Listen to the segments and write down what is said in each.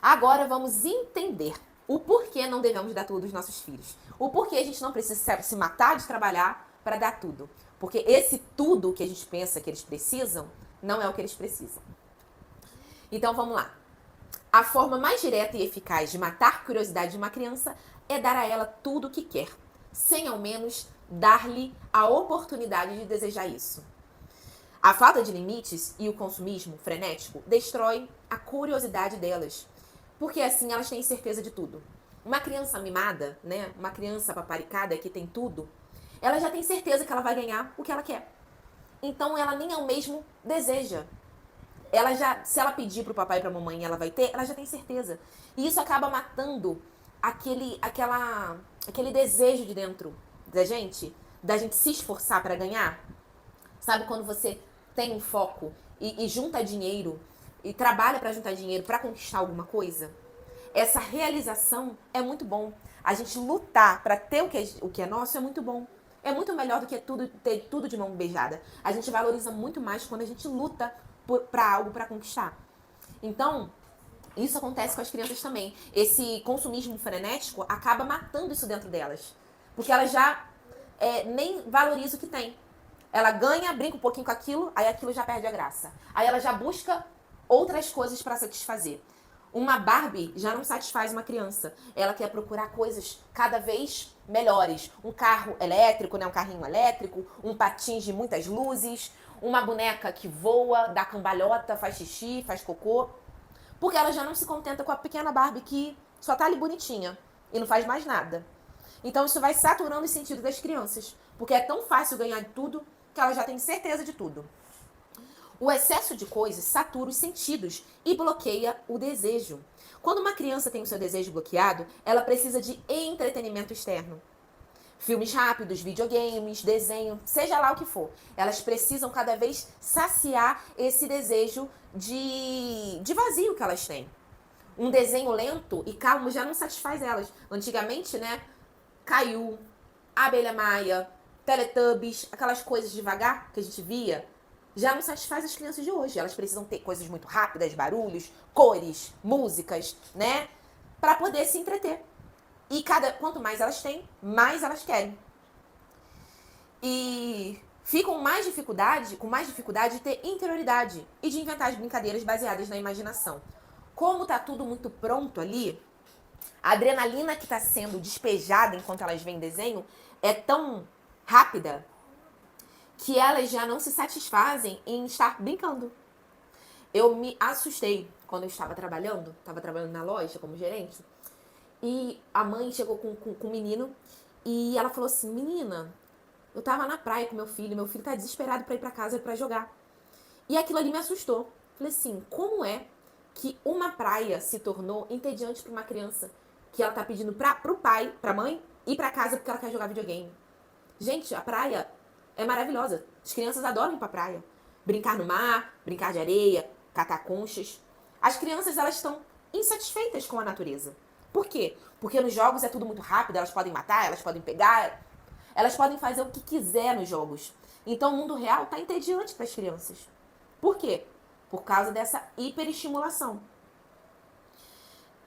Agora vamos entender o porquê não devemos dar tudo aos nossos filhos. O porquê a gente não precisa se matar de trabalhar para dar tudo. Porque esse tudo que a gente pensa que eles precisam, não é o que eles precisam. Então vamos lá. A forma mais direta e eficaz de matar a curiosidade de uma criança é dar a ela tudo o que quer, sem ao menos dar-lhe a oportunidade de desejar isso. A falta de limites e o consumismo frenético destrói a curiosidade delas, porque assim elas têm certeza de tudo. Uma criança mimada, né, uma criança paparicada que tem tudo, ela já tem certeza que ela vai ganhar o que ela quer. Então ela nem ao mesmo deseja. Ela já, se ela pedir pro papai e pra mamãe, ela vai ter, ela já tem certeza. E isso acaba matando aquele desejo de dentro da gente se esforçar para ganhar. Sabe quando você tem um foco e junta dinheiro e trabalha para juntar dinheiro para conquistar alguma coisa? Essa realização é muito bom. A gente lutar para ter o que é nosso é muito bom. É muito melhor do que ter tudo de mão beijada. A gente valoriza muito mais quando a gente luta para algo para conquistar. Então, isso acontece com as crianças também. Esse consumismo frenético acaba matando isso dentro delas. Porque elas já nem valorizam o que tem. Ela ganha, brinca um pouquinho com aquilo, aí aquilo já perde a graça. Aí ela já busca outras coisas para satisfazer. Uma Barbie já não satisfaz uma criança. Ela quer procurar coisas cada vez melhores. Um carro elétrico, né? Um carrinho elétrico, um patins de muitas luzes, uma boneca que voa, dá cambalhota, faz xixi, faz cocô. Porque ela já não se contenta com a pequena Barbie que só tá ali bonitinha e não faz mais nada. Então isso vai saturando os sentidos das crianças. Porque é tão fácil ganhar de tudo que ela já tem certeza de tudo. O excesso de coisas satura os sentidos e bloqueia o desejo. Quando uma criança tem o seu desejo bloqueado, ela precisa de entretenimento externo. Filmes rápidos, videogames, desenho, seja lá o que for. Elas precisam cada vez saciar esse desejo de vazio que elas têm. Um desenho lento e calmo já não satisfaz elas. Antigamente, né? Caiu, Abelha Maia, Teletubbies, aquelas coisas devagar que a gente via, já não satisfaz as crianças de hoje. Elas precisam ter coisas muito rápidas, barulhos, cores, músicas, né? Para poder se entreter. E quanto mais elas têm, mais elas querem. E ficam com mais dificuldade de ter interioridade e de inventar as brincadeiras baseadas na imaginação. Como tá tudo muito pronto ali, a adrenalina que está sendo despejada enquanto elas veem desenho é tão rápida que elas já não se satisfazem em estar brincando. Eu me assustei quando eu estava trabalhando na loja como gerente, e a mãe chegou com o menino e ela falou assim: menina, eu tava na praia com meu filho tá desesperado pra ir pra casa pra jogar. E aquilo ali me assustou. Falei assim, como é que uma praia se tornou entediante pra uma criança que ela tá pedindo pro pai, pra mãe, ir pra casa porque ela quer jogar videogame? Gente, a praia é maravilhosa. As crianças adoram ir pra praia. Brincar no mar, brincar de areia, catar conchas. As crianças, elas estão insatisfeitas com a natureza. Por quê? Porque nos jogos é tudo muito rápido, elas podem matar, elas podem pegar, elas podem fazer o que quiser nos jogos. Então o mundo real tá entediante para as crianças. Por quê? Por causa dessa hiperestimulação.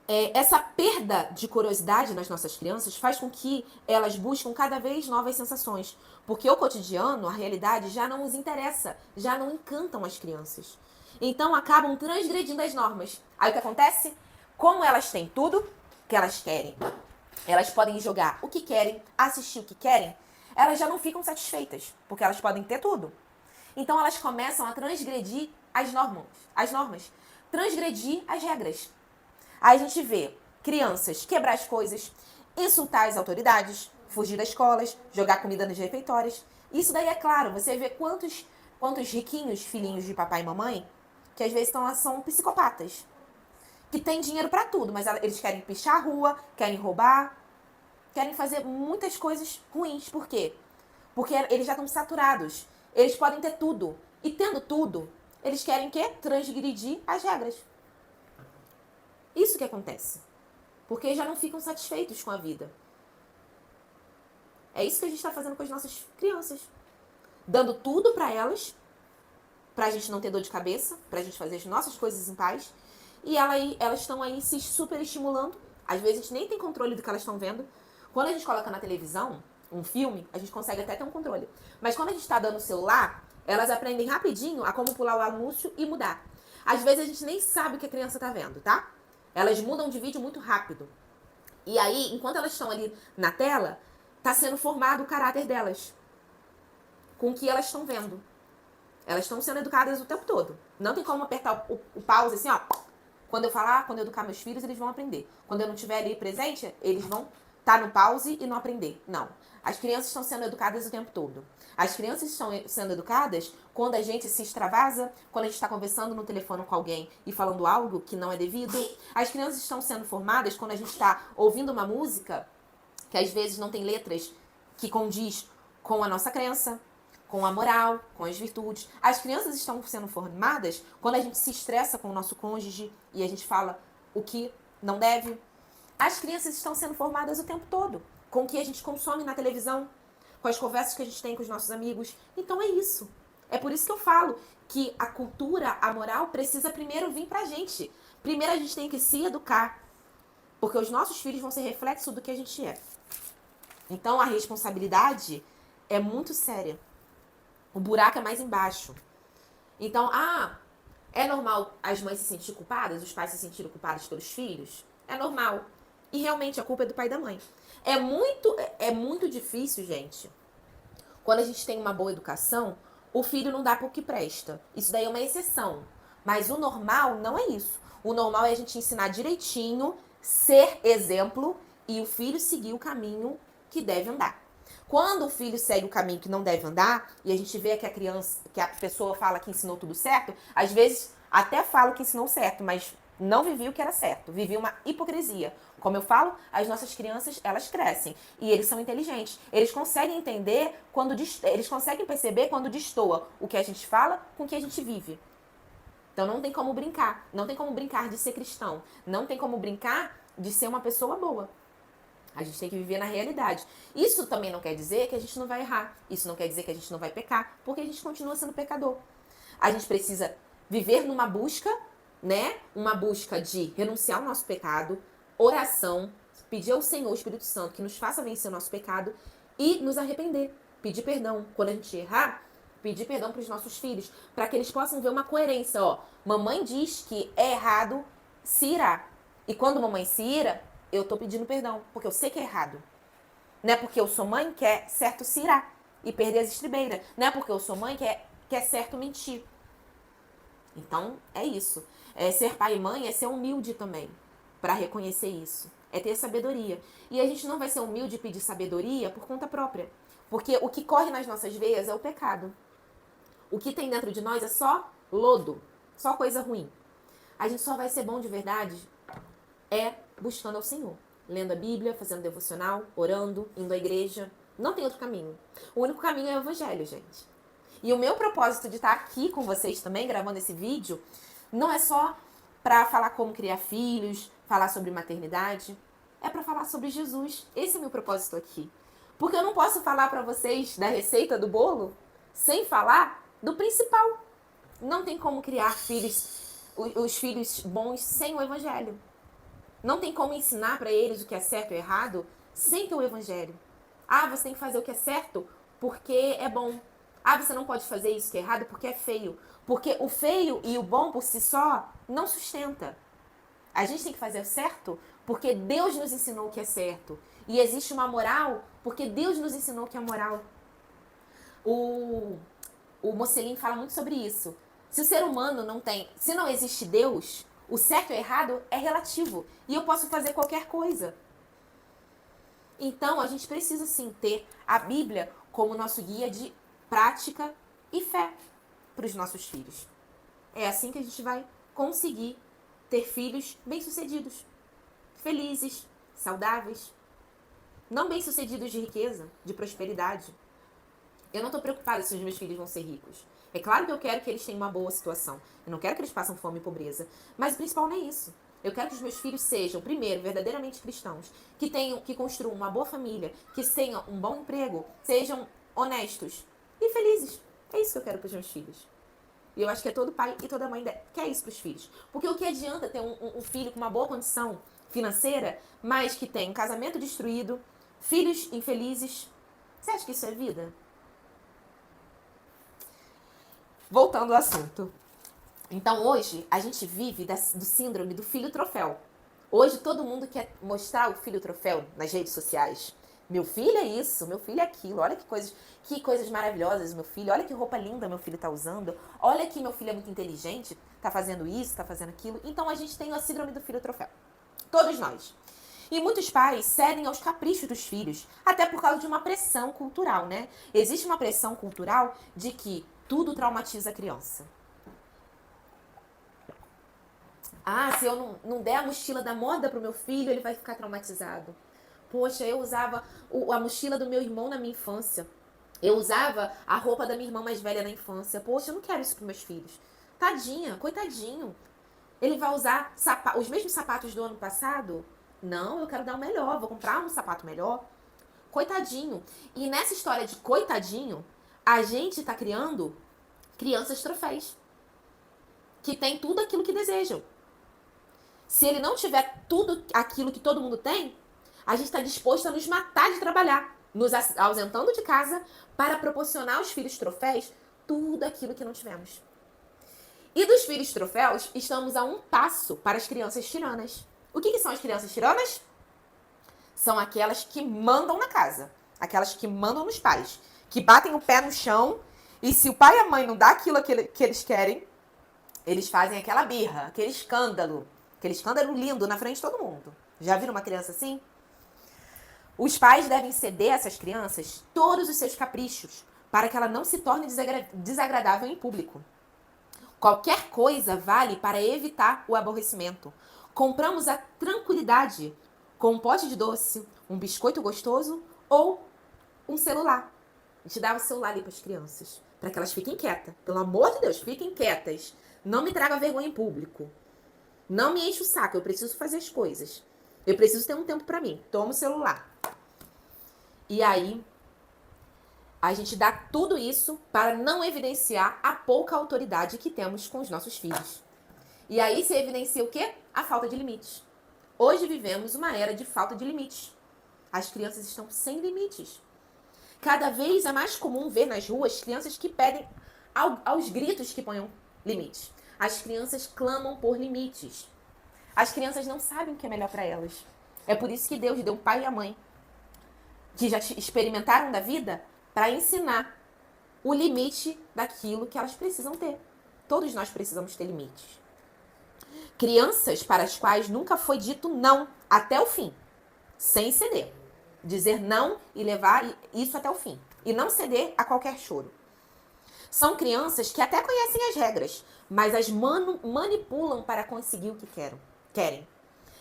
Essa perda de curiosidade nas nossas crianças faz com que elas busquem cada vez novas sensações. Porque o cotidiano, a realidade, já não os interessa, já não encantam as crianças. Então acabam transgredindo as normas. Aí o que acontece? Como elas têm tudo que elas querem, elas podem jogar o que querem, assistir o que querem, elas já não ficam satisfeitas, porque elas podem ter tudo. Então elas começam a transgredir as normas, transgredir as regras. Aí a gente vê crianças quebrar as coisas, insultar as autoridades, fugir das escolas, jogar comida nos refeitórios. Isso daí é claro, você vê quantos riquinhos filhinhos de papai e mamãe que às vezes são psicopatas. Que tem dinheiro pra tudo, mas eles querem pichar a rua, querem roubar, querem fazer muitas coisas ruins. Por quê? Porque eles já estão saturados. Eles podem ter tudo. E tendo tudo, eles querem o quê? Transgredir as regras. Isso que acontece. Porque já não ficam satisfeitos com a vida. É isso que a gente está fazendo com as nossas crianças. Dando tudo pra elas, pra gente não ter dor de cabeça, pra gente fazer as nossas coisas em paz. e elas estão aí se super estimulando. Às vezes a gente nem tem controle do que elas estão vendo. Quando a gente coloca na televisão um filme, a gente consegue até ter um controle. Mas quando a gente está dando o celular, elas aprendem rapidinho a como pular o anúncio e mudar. Às vezes a gente nem sabe o que a criança está vendo, tá? Elas mudam de vídeo muito rápido. E aí, enquanto elas estão ali na tela, está sendo formado o caráter delas. Com o que elas estão vendo. Elas estão sendo educadas o tempo todo. Não tem como apertar o pause assim, ó. Quando eu falar, quando eu educar meus filhos, eles vão aprender. Quando eu não estiver ali presente, eles vão estar no pause e não aprender. Não. As crianças estão sendo educadas o tempo todo. As crianças estão sendo educadas quando a gente se extravasa, quando a gente está conversando no telefone com alguém e falando algo que não é devido. As crianças estão sendo formadas quando a gente está ouvindo uma música que às vezes não tem letras que condiz com a nossa crença, com a moral, com as virtudes. As crianças estão sendo formadas quando a gente se estressa com o nosso cônjuge e a gente fala o que não deve. As crianças estão sendo formadas o tempo todo com o que a gente consome na televisão, com as conversas que a gente tem com os nossos amigos. Então é isso. É por isso que eu falo que a cultura, a moral, precisa primeiro vir pra gente. Primeiro a gente tem que se educar, porque os nossos filhos vão ser reflexo do que a gente é. Então a responsabilidade é muito séria. O buraco é mais embaixo. Então, é normal as mães se sentirem culpadas, os pais se sentirem culpados pelos filhos? É normal. E realmente a culpa é do pai e da mãe. É muito difícil, gente. Quando a gente tem uma boa educação, o filho não dá pro que presta. Isso daí é uma exceção. Mas o normal não é isso. O normal é a gente ensinar direitinho, ser exemplo e o filho seguir o caminho que deve andar. Quando o filho segue o caminho que não deve andar, e a gente vê que a pessoa fala que ensinou tudo certo, às vezes até fala que ensinou certo, mas não vivia o que era certo, vivia uma hipocrisia. Como eu falo, as nossas crianças, elas crescem e eles são inteligentes. Eles conseguem entender eles conseguem perceber quando destoa o que a gente fala com o que a gente vive. Então não tem como brincar, não tem como brincar de ser cristão, não tem como brincar de ser uma pessoa boa. A gente tem que viver na realidade. Isso também não quer dizer que a gente não vai errar. Isso não quer dizer que a gente não vai pecar, porque a gente continua sendo pecador. A gente precisa viver numa busca, né? Uma busca de renunciar ao nosso pecado, oração, pedir ao Senhor, o Espírito Santo, que nos faça vencer o nosso pecado e nos arrepender. Pedir perdão. Quando a gente errar, pedir perdão para os nossos filhos, para que eles possam ver uma coerência. Ó, mamãe diz que é errado se irar. E quando mamãe se ira, eu tô pedindo perdão, porque eu sei que é errado. Não é porque eu sou mãe que é certo se irar e perder as estribeiras. Não é porque eu sou mãe que é certo mentir. Então, é isso. Ser pai e mãe é ser humilde também, para reconhecer isso. É ter sabedoria. E a gente não vai ser humilde e pedir sabedoria por conta própria. Porque o que corre nas nossas veias é o pecado. O que tem dentro de nós é só lodo, só coisa ruim. A gente só vai ser bom de verdade buscando ao Senhor. Lendo a Bíblia, fazendo devocional, orando, indo à igreja. Não tem outro caminho. O único caminho é o Evangelho, gente. E o meu propósito de estar aqui com vocês também, gravando esse vídeo, não é só para falar como criar filhos, falar sobre maternidade. É para falar sobre Jesus. Esse é o meu propósito aqui. Porque eu não posso falar para vocês da receita do bolo sem falar do principal. Não tem como criar filhos, os filhos bons sem o Evangelho. Não tem como ensinar para eles o que é certo e errado sem ter o Evangelho. Você tem que fazer o que é certo porque é bom. Você não pode fazer isso que é errado porque é feio. Porque o feio e o bom por si só não sustenta. A gente tem que fazer o certo porque Deus nos ensinou o que é certo. E existe uma moral porque Deus nos ensinou o que é moral. O Mocelin fala muito sobre isso. Se o ser humano se não existe Deus, o certo e o errado é relativo. E eu posso fazer qualquer coisa. Então, a gente precisa sim ter a Bíblia como nosso guia de prática e fé para os nossos filhos. É assim que a gente vai conseguir ter filhos bem-sucedidos, felizes, saudáveis. Não bem-sucedidos de riqueza, de prosperidade. Eu não estou preocupada se os meus filhos vão ser ricos. É claro que eu quero que eles tenham uma boa situação. Eu não quero que eles passem fome e pobreza. Mas o principal não é isso. Eu quero que os meus filhos sejam, primeiro, verdadeiramente cristãos. Que construam uma boa família. Que tenham um bom emprego. Sejam honestos e felizes. É isso que eu quero para os meus filhos. E eu acho que é todo pai e toda mãe quer isso pros filhos. Porque o que adianta ter um filho com uma boa condição financeira, mas que tem um casamento destruído, filhos infelizes? Você acha que isso é vida? Voltando ao assunto. Então hoje a gente vive do síndrome do filho troféu. Hoje todo mundo quer mostrar o filho troféu nas redes sociais. Meu filho é isso, meu filho é aquilo. Olha que coisas maravilhosas, meu filho. Olha que roupa linda meu filho tá usando. Olha que meu filho é muito inteligente, tá fazendo isso, tá fazendo aquilo. Então a gente tem a síndrome do filho troféu. Todos nós. E muitos pais cedem aos caprichos dos filhos, até por causa de uma pressão cultural, né? Existe uma pressão cultural de que tudo traumatiza a criança. Ah, se eu não der a mochila da moda pro meu filho, ele vai ficar traumatizado. Poxa, eu usava a mochila do meu irmão na minha infância. Eu usava a roupa da minha irmã mais velha na infância. Poxa, eu não quero isso pros meus filhos. Tadinha, coitadinho. Ele vai usar os mesmos sapatos do ano passado? Não, eu quero dar o melhor. Vou comprar um sapato melhor. Coitadinho. E nessa história de coitadinho, a gente tá criando crianças troféus. Que tem tudo aquilo que desejam. Se ele não tiver tudo aquilo que todo mundo tem, a gente está disposto a nos matar de trabalhar, nos ausentando de casa para proporcionar aos filhos troféus tudo aquilo que não tivemos. E dos filhos troféus, estamos a um passo para as crianças tiranas. O que são as crianças tiranas? São aquelas que mandam na casa, aquelas que mandam nos pais, que batem o pé no chão e se o pai e a mãe não dão aquilo que eles querem, eles fazem aquela birra, aquele escândalo lindo na frente de todo mundo. Já viram uma criança assim? Os pais devem ceder a essas crianças todos os seus caprichos para que ela não se torne desagradável em público. Qualquer coisa vale para evitar o aborrecimento. Compramos a tranquilidade com um pote de doce, um biscoito gostoso ou um celular. A gente dava o celular ali para as crianças, para que elas fiquem quietas. Pelo amor de Deus, fiquem quietas. Não me traga vergonha em público. Não me enche o saco, eu preciso fazer as coisas. Eu preciso ter um tempo pra mim. Toma o celular. E aí, a gente dá tudo isso para não evidenciar a pouca autoridade que temos com os nossos filhos. E aí se evidencia o quê? A falta de limites. Hoje vivemos uma era de falta de limites. As crianças estão sem limites. Cada vez é mais comum ver nas ruas crianças que pedem aos gritos que ponham limites. As crianças clamam por limites. As crianças não sabem o que é melhor para elas. É por isso que Deus deu o pai e a mãe, que já experimentaram da vida, para ensinar o limite daquilo que elas precisam ter. Todos nós precisamos ter limites. Crianças para as quais nunca foi dito não até o fim, sem ceder. Dizer não e levar isso até o fim. E não ceder a qualquer choro. São crianças que até conhecem as regras, mas as manipulam para conseguir o que querem.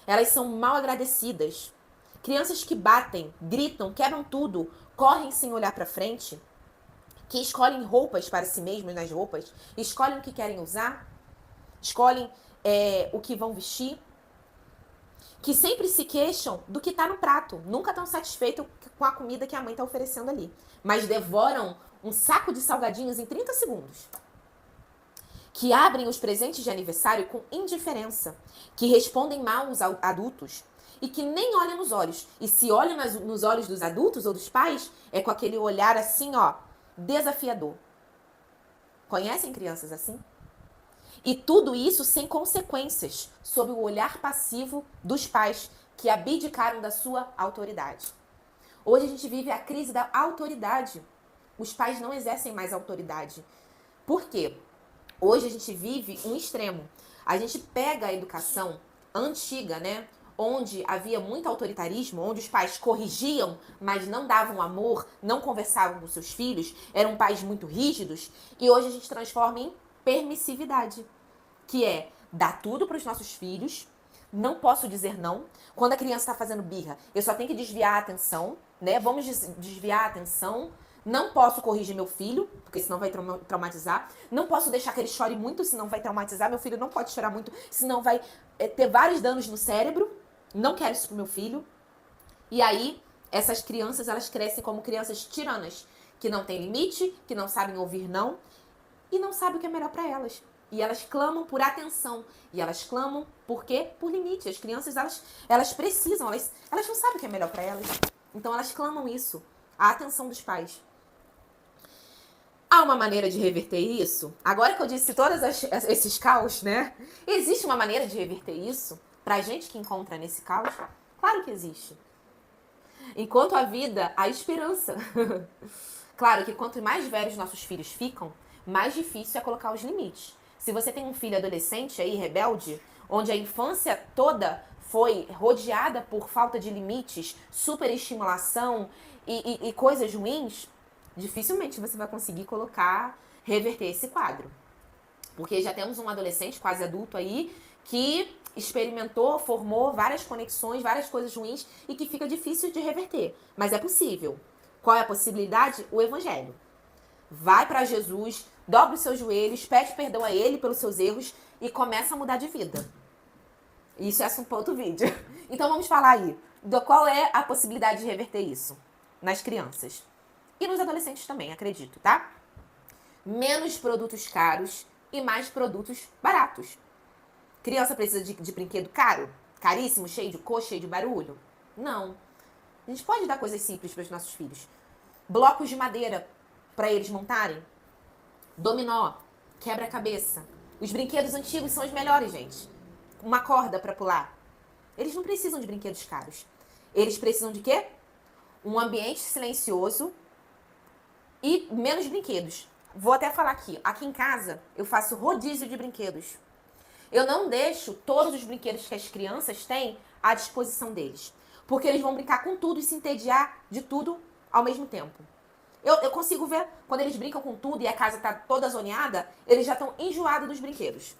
Elas são mal agradecidas. Crianças que batem, gritam, quebram tudo, correm sem olhar para frente, que escolhem roupas para si mesmas nas roupas, escolhem o que querem usar, escolhem o que vão vestir, que sempre se queixam do que está no prato, nunca estão satisfeitos com a comida que a mãe está oferecendo ali, mas devoram um saco de salgadinhos em 30 segundos. Que abrem os presentes de aniversário com indiferença, que respondem mal aos adultos e que nem olham nos olhos. E se olham nos olhos dos adultos ou dos pais, é com aquele olhar assim, ó, desafiador. Conhecem crianças assim? E tudo isso sem consequências, sob o olhar passivo dos pais que abdicaram da sua autoridade. Hoje a gente vive a crise da autoridade. Os pais não exercem mais autoridade. Por quê? Hoje a gente vive um extremo. A gente pega a educação antiga, né? Onde havia muito autoritarismo, onde os pais corrigiam, mas não davam amor, não conversavam com seus filhos, eram pais muito rígidos. E hoje a gente transforma em permissividade, que é dar tudo para os nossos filhos, não posso dizer não. Quando a criança está fazendo birra, eu só tenho que desviar a atenção, né? Vamos desviar a atenção. Não posso corrigir meu filho, porque senão vai traumatizar. Não posso deixar que ele chore muito, senão vai traumatizar. Meu filho não pode chorar muito, senão vai ter vários danos no cérebro. Não quero isso pro meu filho. E aí, essas crianças, elas crescem como crianças tiranas, que não têm limite, que não sabem ouvir não. e não sabem o que é melhor para elas. E elas clamam por atenção. E elas clamam por quê? Por limite. As crianças, elas precisam, elas não sabem o que é melhor para elas. Então elas clamam isso, a atenção dos pais. Há uma maneira de reverter isso? Agora que eu disse todos esses caos, né? Existe uma maneira de reverter isso? Pra gente que encontra nesse caos? Claro que existe. Enquanto há vida, há esperança. Claro que quanto mais velhos nossos filhos ficam, mais difícil é colocar os limites. Se você tem um filho adolescente aí, rebelde, onde a infância toda foi rodeada por falta de limites, superestimulação e coisas ruins, dificilmente você vai conseguir reverter esse quadro. Porque já temos um adolescente quase adulto aí que experimentou, formou várias conexões, várias coisas ruins e que fica difícil de reverter. Mas é possível. Qual é a possibilidade? O evangelho. Vai para Jesus, dobra os seus joelhos, pede perdão a ele pelos seus erros e começa a mudar de vida. Isso é assunto para outro vídeo. Então vamos falar aí qual é a possibilidade de reverter isso nas crianças. E nos adolescentes também, acredito, tá? Menos produtos caros e mais produtos baratos. Criança precisa de brinquedo caro? Caríssimo, cheio de cor, cheio de barulho? Não. A gente pode dar coisas simples para os nossos filhos. Blocos de madeira para eles montarem. Dominó, quebra-cabeça. Os brinquedos antigos são os melhores, gente. Uma corda para pular. Eles não precisam de brinquedos caros. Eles precisam de quê? Um ambiente silencioso e menos brinquedos. Vou até falar aqui. Aqui em casa, eu faço rodízio de brinquedos. Eu não deixo todos os brinquedos que as crianças têm à disposição deles. Porque eles vão brincar com tudo e se entediar de tudo ao mesmo tempo. Eu consigo ver, quando eles brincam com tudo e a casa tá toda zoneada, eles já estão enjoados dos brinquedos.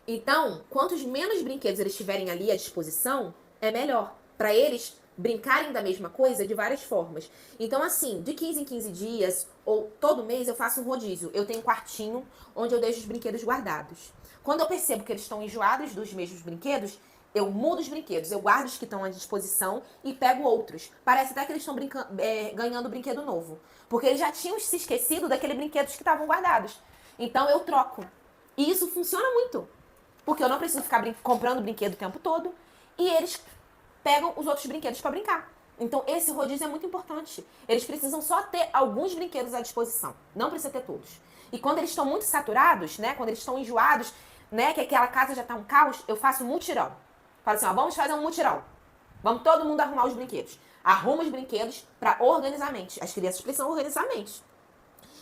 Então, quantos menos brinquedos eles tiverem ali à disposição, é melhor. Para eles brincarem da mesma coisa de várias formas. Então, assim, de 15 em 15 dias, ou todo mês, eu faço um rodízio. Eu tenho um quartinho onde eu deixo os brinquedos guardados. Quando eu percebo que eles estão enjoados dos mesmos brinquedos, eu mudo os brinquedos, eu guardo os que estão à disposição e pego outros. Parece até que eles estão ganhando brinquedo novo. Porque eles já tinham se esquecido daqueles brinquedos que estavam guardados. Então eu troco. E isso funciona muito. Porque eu não preciso ficar comprando brinquedo o tempo todo. E eles pegam os outros brinquedos para brincar. Então esse rodízio é muito importante. Eles precisam só ter alguns brinquedos à disposição. Não precisa ter todos. E quando eles estão muito saturados, né? Quando eles estão enjoados, né? Que aquela casa já está um caos, eu faço um mutirão. Falo assim, ó, vamos fazer um mutirão. Vamos todo mundo arrumar os brinquedos. Arruma os brinquedos para organizar a mente. As crianças precisam organizar a mente.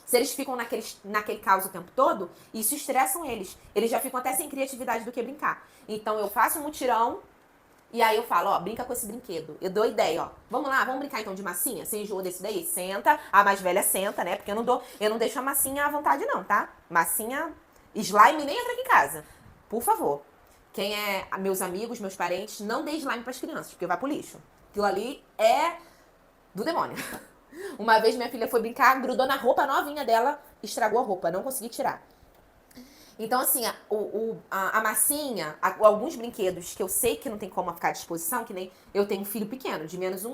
Se eles ficam naquele caos o tempo todo, isso estressam eles. Eles já ficam até sem criatividade do que brincar. Então eu faço um mutirão e aí eu falo, ó, brinca com esse brinquedo. Eu dou ideia, ó. Vamos lá, vamos brincar então de massinha? Você enjoou desse daí? Senta. A mais velha senta, né? Porque eu não deixo a massinha à vontade não, tá? Massinha, slime nem entra aqui em casa. Por favor. Quem é meus amigos, meus parentes, não dê slime pras crianças, porque vai pro lixo. Aquilo ali é do demônio. Uma vez minha filha foi brincar, grudou na roupa novinha dela, estragou a roupa, não consegui tirar. Então, assim, a massinha, alguns brinquedos que eu sei que não tem como ficar à disposição, que nem eu tenho um filho pequeno, de menos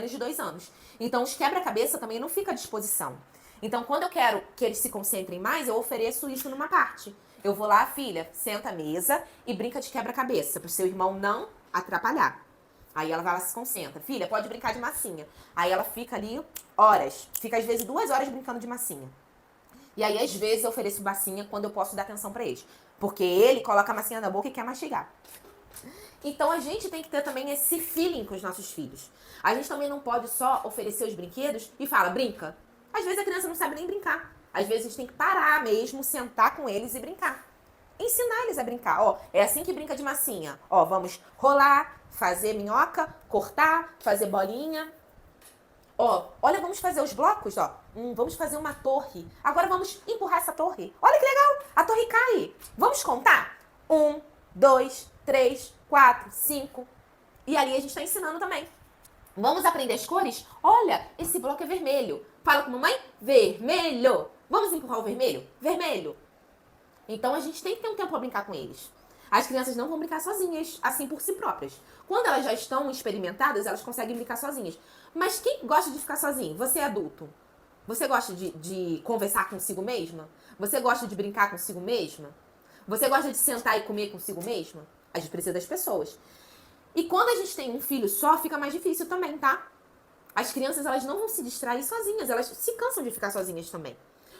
de 2 anos. Então, os quebra-cabeça também não fica à disposição. Então, quando eu quero que eles se concentrem mais, eu ofereço isso numa parte. Eu vou lá, filha, senta à mesa e brinca de quebra-cabeça, pro seu irmão não atrapalhar. Aí ela vai lá, se concentra. Filha, pode brincar de massinha. Aí ela fica ali horas. Fica às vezes 2 horas brincando de massinha. E aí às vezes eu ofereço massinha quando eu posso dar atenção pra eles. Porque ele coloca a massinha na boca e quer mastigar. Então a gente tem que ter também esse feeling com os nossos filhos. A gente também não pode só oferecer os brinquedos e fala, brinca. Às vezes a criança não sabe nem brincar. Às vezes a gente tem que parar mesmo, sentar com eles e brincar. Ensinar eles a brincar. Ó, é assim que brinca de massinha. Ó, vamos rolar, fazer minhoca, cortar, fazer bolinha. Ó, olha, vamos fazer os blocos, ó. Vamos fazer uma torre. Agora vamos empurrar essa torre. Olha que legal, a torre cai. Vamos contar? 1, 2, 3, 4, 5. E ali a gente tá ensinando também. Vamos aprender as cores? Olha, esse bloco é vermelho. Fala com a mamãe, vermelho. Vamos empurrar o vermelho? Vermelho. Então a gente tem que ter um tempo para brincar com eles. As crianças não vão brincar sozinhas, assim por si próprias. Quando elas já estão experimentadas, elas conseguem brincar sozinhas. Mas quem gosta de ficar sozinho? Você é adulto. Você gosta de conversar consigo mesma? Você gosta de brincar consigo mesma? Você gosta de sentar e comer consigo mesma? A gente precisa das pessoas. E quando a gente tem um filho só, fica mais difícil também, tá? As crianças, elas não vão se distrair sozinhas, elas se cansam de ficar sozinhas também.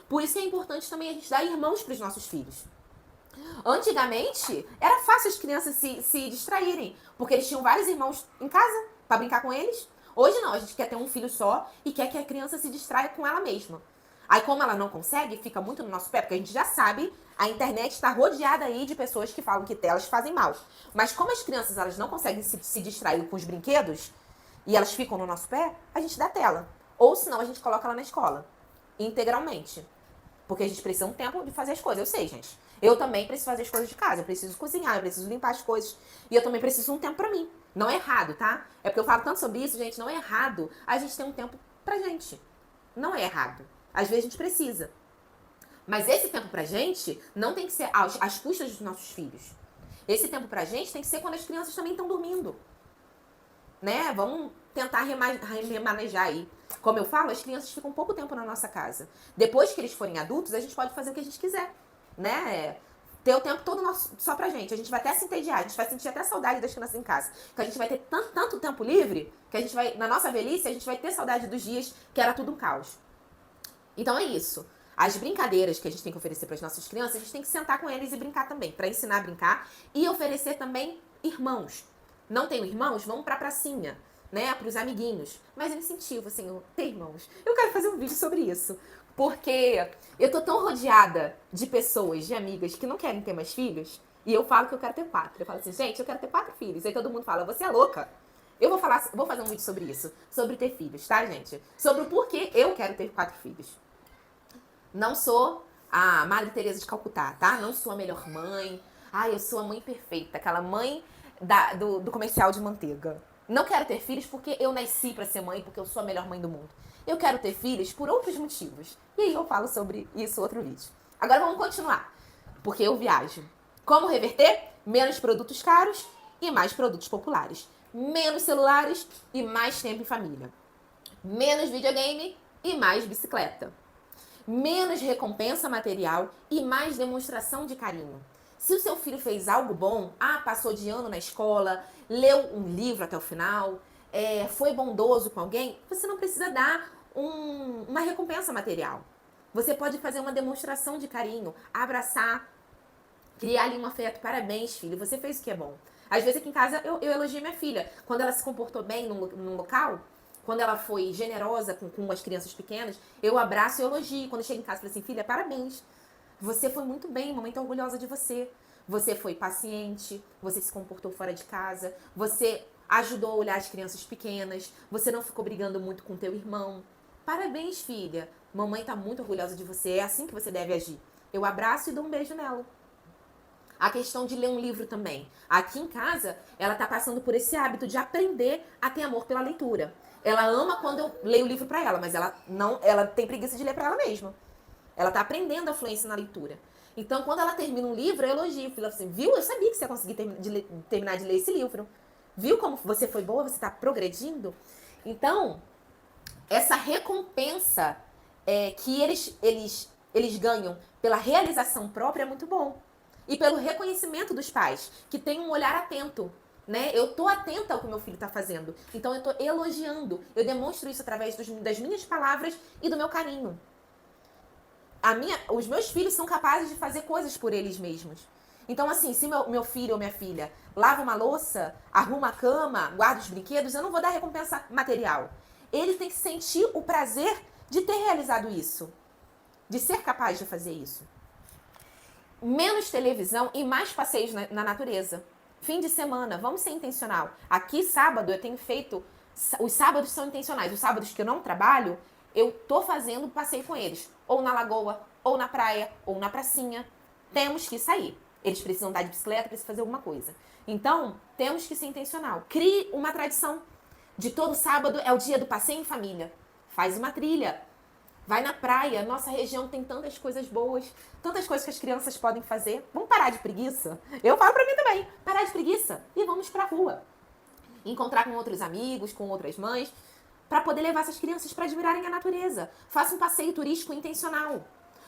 Por isso que é importante também a gente dar irmãos para os nossos filhos. Antigamente, era fácil as crianças se distraírem, porque eles tinham vários irmãos em casa para brincar com eles. Hoje não, a gente quer ter um filho só e quer que a criança se distraia com ela mesma. Aí como ela não consegue, fica muito no nosso pé, porque a gente já sabe, a internet está rodeada aí de pessoas que falam que telas fazem mal. Mas como as crianças elas não conseguem se distrair com os brinquedos e elas ficam no nosso pé, a gente dá tela. Ou senão a gente coloca ela na escola, integralmente. Porque a gente precisa um tempo de fazer as coisas. Eu sei, gente. Eu também preciso fazer as coisas de casa. Eu preciso cozinhar, eu preciso limpar as coisas. E eu também preciso um tempo pra mim. Não é errado, tá? É porque eu falo tanto sobre isso, gente. Não é errado a gente ter um tempo pra gente. Não é errado. Às vezes a gente precisa. Mas esse tempo pra gente não tem que ser às custas dos nossos filhos. Esse tempo pra gente tem que ser quando as crianças também estão dormindo. Né? Vamos tentar remanejar aí. Como eu falo, as crianças ficam pouco tempo na nossa casa. Depois que eles forem adultos, a gente pode fazer o que a gente quiser, né? Ter o tempo todo nosso, só pra gente. A gente vai até se entediar, a gente vai sentir até saudade das crianças em casa. Porque a gente vai ter tanto tempo livre, que a gente vai, na nossa velhice, a gente vai ter saudade dos dias que era tudo um caos. Então é isso. As brincadeiras que a gente tem que oferecer para as nossas crianças, a gente tem que sentar com eles e brincar também, para ensinar a brincar e oferecer também irmãos. Não tenho irmãos? Vamos pra pracinha, né? Pros amiguinhos. Mas eu incentivo, Senhor, ter irmãos. Eu quero fazer um vídeo sobre isso. Porque eu tô tão rodeada de pessoas, de amigas que não querem ter mais filhos. E eu falo que eu quero ter 4. Eu falo assim, gente, eu quero ter 4 filhos. Aí todo mundo fala, você é louca. Eu vou fazer um vídeo sobre isso. Sobre ter filhos, tá, gente? Sobre o porquê eu quero ter 4 filhos. Não sou a Madre Teresa de Calcutá, tá? Não sou a melhor mãe. Ai, eu sou a mãe perfeita. Aquela mãe do comercial de manteiga. Não quero ter filhos porque eu nasci pra ser mãe, porque eu sou a melhor mãe do mundo. Eu quero ter filhos por outros motivos. E aí eu falo sobre isso em outro vídeo. Agora vamos continuar, porque eu viajo. Como reverter? Menos produtos caros e mais produtos populares. Menos celulares e mais tempo em família. Menos videogame e mais bicicleta. Menos recompensa material e mais demonstração de carinho. Se o seu filho fez algo bom, passou de ano na escola, leu um livro até o final, foi bondoso com alguém, você não precisa dar uma recompensa material. Você pode fazer uma demonstração de carinho, abraçar, criar ali um afeto. Parabéns, filho, você fez o que é bom. Às vezes aqui em casa eu elogio minha filha. Quando ela se comportou bem num local, quando ela foi generosa com as crianças pequenas, eu abraço e elogio. Quando eu chego em casa, eu falo assim, filha, parabéns. Você foi muito bem, mamãe tá orgulhosa de você. Você foi paciente, você se comportou fora de casa, você ajudou a olhar as crianças pequenas, você não ficou brigando muito com teu irmão. Parabéns, filha. Mamãe tá muito orgulhosa de você, é assim que você deve agir. Eu abraço e dou um beijo nela. A questão de ler um livro também. Aqui em casa, ela tá passando por esse hábito de aprender a ter amor pela leitura. Ela ama quando eu leio o livro pra ela, mas ela tem preguiça de ler pra ela mesma. Ela tá aprendendo a fluência na leitura. Então, quando ela termina um livro, eu elogio. Falo assim, viu? Eu sabia que você ia conseguir terminar de ler esse livro. Viu como você foi boa? Você tá progredindo? Então, essa recompensa que eles ganham pela realização própria é muito bom. E pelo reconhecimento dos pais, que tem um olhar atento. Né? Eu tô atenta ao que meu filho tá fazendo. Então, eu tô elogiando. Eu demonstro isso através das minhas palavras e do meu carinho. Os meus filhos são capazes de fazer coisas por eles mesmos. Então, assim, se meu filho ou minha filha lava uma louça, arruma a cama, guarda os brinquedos, eu não vou dar recompensa material. Ele tem que sentir o prazer de ter realizado isso. De ser capaz de fazer isso. Menos televisão e mais passeios na natureza. Fim de semana, vamos ser intencional. Aqui, sábado, eu tenho feito... Os sábados são intencionais. Os sábados que eu não trabalho, eu tô fazendo passeio com eles. Ou na lagoa, ou na praia, ou na pracinha. Temos que sair. Eles precisam andar de bicicleta, precisam fazer alguma coisa. Então, temos que ser intencional. Crie uma tradição. De todo sábado é o dia do passeio em família. Faz uma trilha. Vai na praia. Nossa região tem tantas coisas boas. Tantas coisas que as crianças podem fazer. Vamos parar de preguiça? Eu falo pra mim também. Parar de preguiça e vamos pra rua. Encontrar com outros amigos, com outras mães. para poder levar essas crianças para admirarem a natureza. Faça um passeio turístico intencional.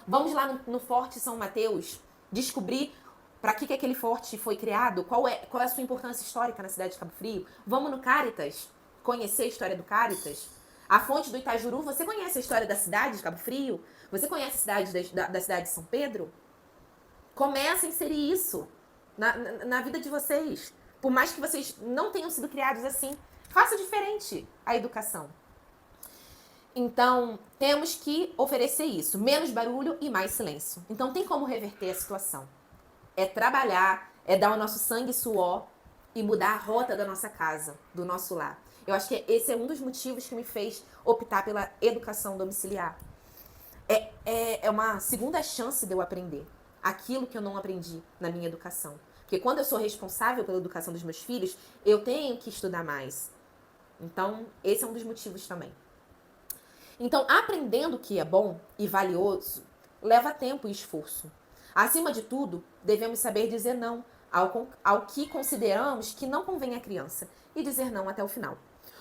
Vamos lá no Forte São Mateus descobrir para que aquele forte foi criado, qual é a sua importância histórica na cidade de Cabo Frio. Vamos no Caritas, conhecer a história do Caritas. A fonte do Itajuru, você conhece a história da cidade de Cabo Frio? Você conhece a cidade da cidade de São Pedro? Comece a inserir isso na vida de vocês. Por mais que vocês não tenham sido criados assim, faça diferente a educação. Então, temos que oferecer isso. Menos barulho e mais silêncio. Então, tem como reverter a situação. É trabalhar, é dar o nosso sangue e suor e mudar a rota da nossa casa, do nosso lar. Eu acho que esse é um dos motivos que me fez optar pela educação domiciliar. É uma segunda chance de eu aprender aquilo que eu não aprendi na minha educação. Porque quando eu sou responsável pela educação dos meus filhos, eu tenho que estudar mais. Então, esse é um dos motivos também. Então, aprendendo o que é bom e valioso, leva tempo e esforço. Acima de tudo, devemos saber dizer não ao que consideramos que não convém à criança e dizer não até o final.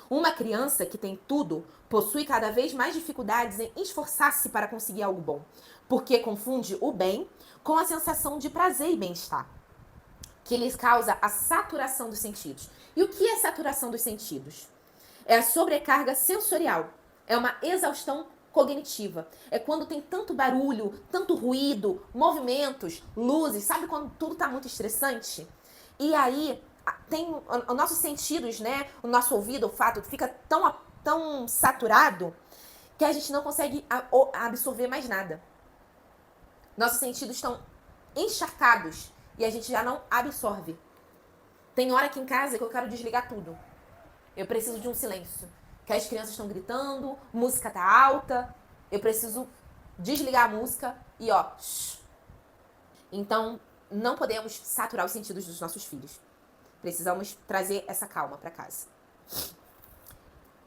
Uma criança que tem tudo possui cada vez mais dificuldades em esforçar-se para conseguir algo bom, porque confunde o bem com a sensação de prazer e bem-estar, que lhes causa a saturação dos sentidos. E o que é saturação dos sentidos? É a sobrecarga sensorial, é uma exaustão cognitiva. É quando tem tanto barulho, tanto ruído, movimentos, luzes, sabe quando tudo está muito estressante? E aí tem os nossos sentidos, né? O nosso ouvido, o olfato, fica tão saturado que a gente não consegue absorver mais nada. Nossos sentidos estão encharcados e a gente já não absorve. Tem hora aqui em casa que eu quero desligar tudo. Eu preciso de um silêncio. Que as crianças estão gritando, música tá alta, eu preciso desligar a música e ó. Shh. Então, não podemos saturar os sentidos dos nossos filhos. Precisamos trazer essa calma para casa.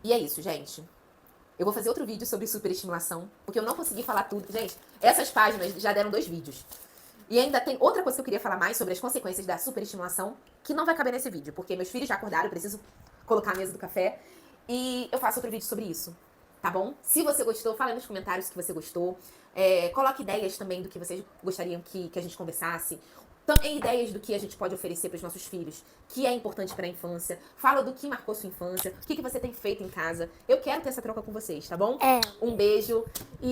E é isso, gente. Eu vou fazer outro vídeo sobre superestimulação, porque eu não consegui falar tudo. Gente, essas páginas já deram 2 vídeos. E ainda tem outra coisa que eu queria falar mais sobre as consequências da superestimulação, que não vai caber nesse vídeo, porque meus filhos já acordaram, eu preciso colocar a mesa do café. E eu faço outro vídeo sobre isso, tá bom? Se você gostou, fala aí nos comentários que você gostou. Coloque ideias também do que vocês gostariam que a gente conversasse. Também ideias do que a gente pode oferecer para os nossos filhos, que é importante para a infância. Fala do que marcou sua infância, o que você tem feito em casa. Eu quero ter essa troca com vocês, tá bom? Um beijo.